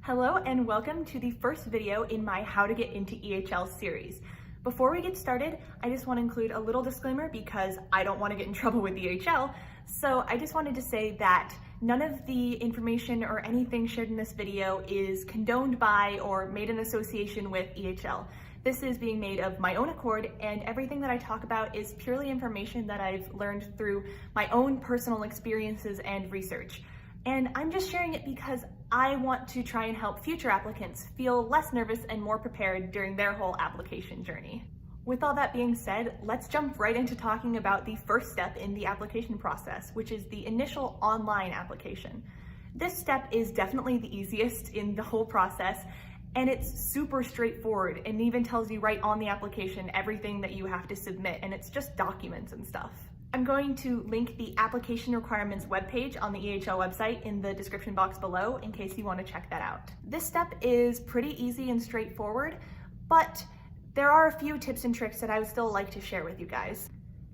Hello and welcome to the first video in my How to Get Into EHL series. Before we get started, I just want to include a little disclaimer because I don't want to get in trouble with EHL. So I just wanted to say that none of the information or anything shared in this video is condoned by or made in association with EHL. This is being made of my own accord, and everything that I talk about is purely information that I've learned through my own personal experiences and research. And I'm just sharing it because I want to try and help future applicants feel less nervous and more prepared during their whole application journey. With all that being said, let's jump right into talking about the first step in the application process, which is the initial online application. This step is definitely the easiest in the whole process, and it's super straightforward and even tells you right on the application everything that you have to submit, and it's just documents and stuff. I'm going to link the application requirements webpage on the EHL website in the description box below in case you want to check that out. This step is pretty easy and straightforward, but there are a few tips and tricks that I would still like to share with you guys.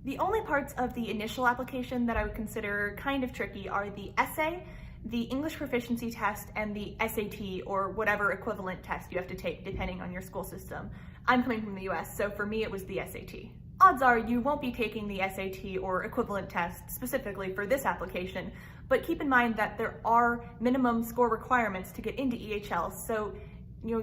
The only parts of the initial application that I would consider kind of tricky are the essay, the English proficiency test, and the SAT or whatever equivalent test you have to take depending on your school system. I'm coming from the US, so for me it was the SAT. Odds are you won't be taking the SAT or equivalent test specifically for this application, but keep in mind that there are minimum score requirements to get into EHL, so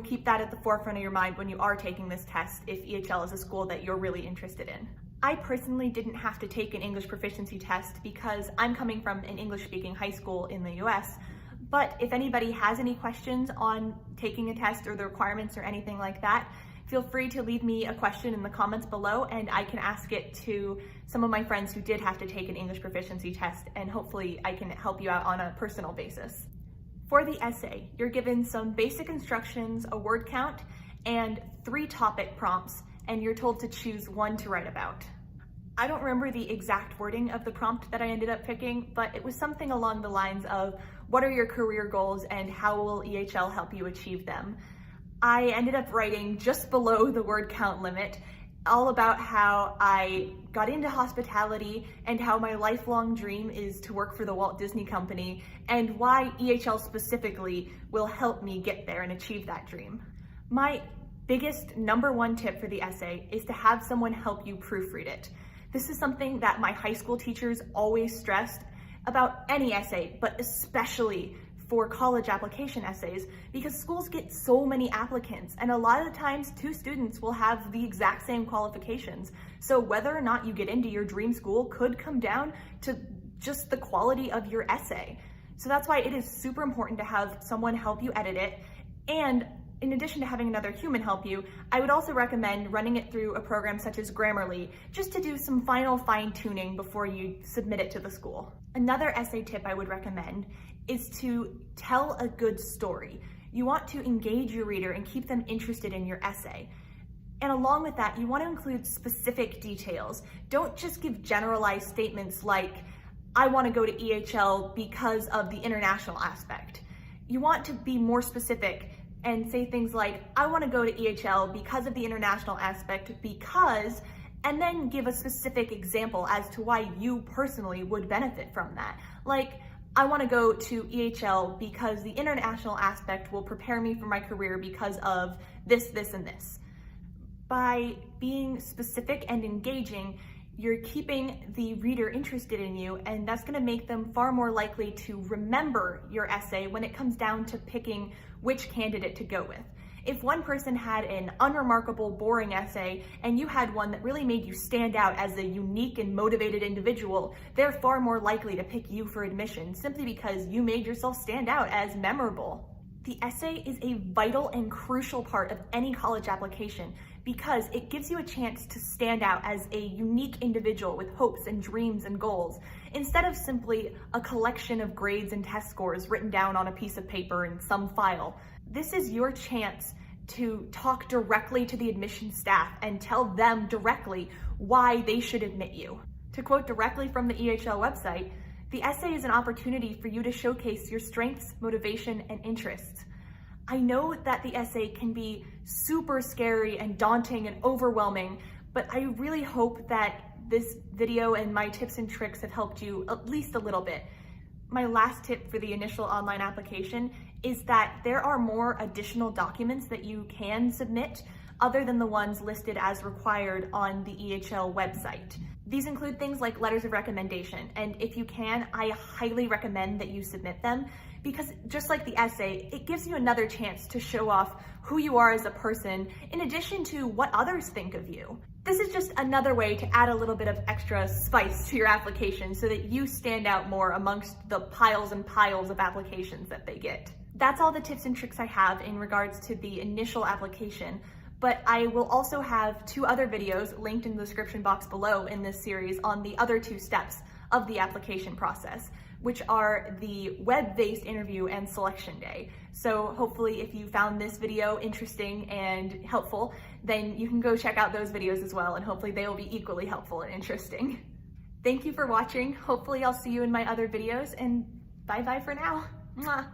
keep that at the forefront of your mind when you are taking this test if EHL is a school that you're really interested in. I personally didn't have to take an English proficiency test because I'm coming from an English-speaking high school in the US, but if anybody has any questions on taking a test or the requirements or anything like that, feel free to leave me a question in the comments below and I can ask it to some of my friends who did have to take an English proficiency test, and hopefully I can help you out on a personal basis. For the essay, you're given some basic instructions, a word count, and 3 topic prompts, and you're told to choose one to write about. I don't remember the exact wording of the prompt that I ended up picking, but it was something along the lines of, what are your career goals and how will EHL help you achieve them? I ended up writing just below the word count limit, all about how I got into hospitality and how my lifelong dream is to work for the Walt Disney Company, and why EHL specifically will help me get there and achieve that dream. My biggest #1 tip for the essay is to have someone help you proofread it. This is something that my high school teachers always stressed about any essay, but especially for college application essays, because schools get so many applicants, and a lot of the times 2 students will have the exact same qualifications. So whether or not you get into your dream school could come down to just the quality of your essay. So that's why it is super important to have someone help you edit it. And in addition to having another human help you, I would also recommend running it through a program such as Grammarly, just to do some final fine-tuning before you submit it to the school. Another essay tip I would recommend is to tell a good story. You want to engage your reader and keep them interested in your essay. And along with that, you want to include specific details. Don't just give generalized statements like, I want to go to EHL because of the international aspect. You want to be more specific and say things like, I want to go to EHL because of the international aspect because, and then give a specific example as to why you personally would benefit from that. Like, I want to go to EHL because the international aspect will prepare me for my career because of this, this, and this. By being specific and engaging, you're keeping the reader interested in you, and that's going to make them far more likely to remember your essay when it comes down to picking which candidate to go with. If one person had an unremarkable, boring essay, and you had one that really made you stand out as a unique and motivated individual, they're far more likely to pick you for admission simply because you made yourself stand out as memorable. The essay is a vital and crucial part of any college application because it gives you a chance to stand out as a unique individual with hopes and dreams and goals, instead of simply a collection of grades and test scores written down on a piece of paper in some file. This is your chance to talk directly to the admissions staff and tell them directly why they should admit you. To quote directly from the EHL website, the essay is an opportunity for you to showcase your strengths, motivation, and interests. I know that the essay can be super scary and daunting and overwhelming, but I really hope that this video and my tips and tricks have helped you at least a little bit. My last tip for the initial online application is that there are more additional documents that you can submit other than the ones listed as required on the EHL website. These include things like letters of recommendation, and if you can, I highly recommend that you submit them, because just like the essay, it gives you another chance to show off who you are as a person in addition to what others think of you. This is just another way to add a little bit of extra spice to your application so that you stand out more amongst the piles and piles of applications that they get. That's all the tips and tricks I have in regards to the initial application, but I will also have 2 other videos linked in the description box below in this series on the other 2 steps of the application process, which are the web-based interview and selection day. So hopefully if you found this video interesting and helpful, then you can go check out those videos as well, and hopefully they will be equally helpful and interesting. Thank you for watching. Hopefully I'll see you in my other videos, and bye-bye for now. Mwah.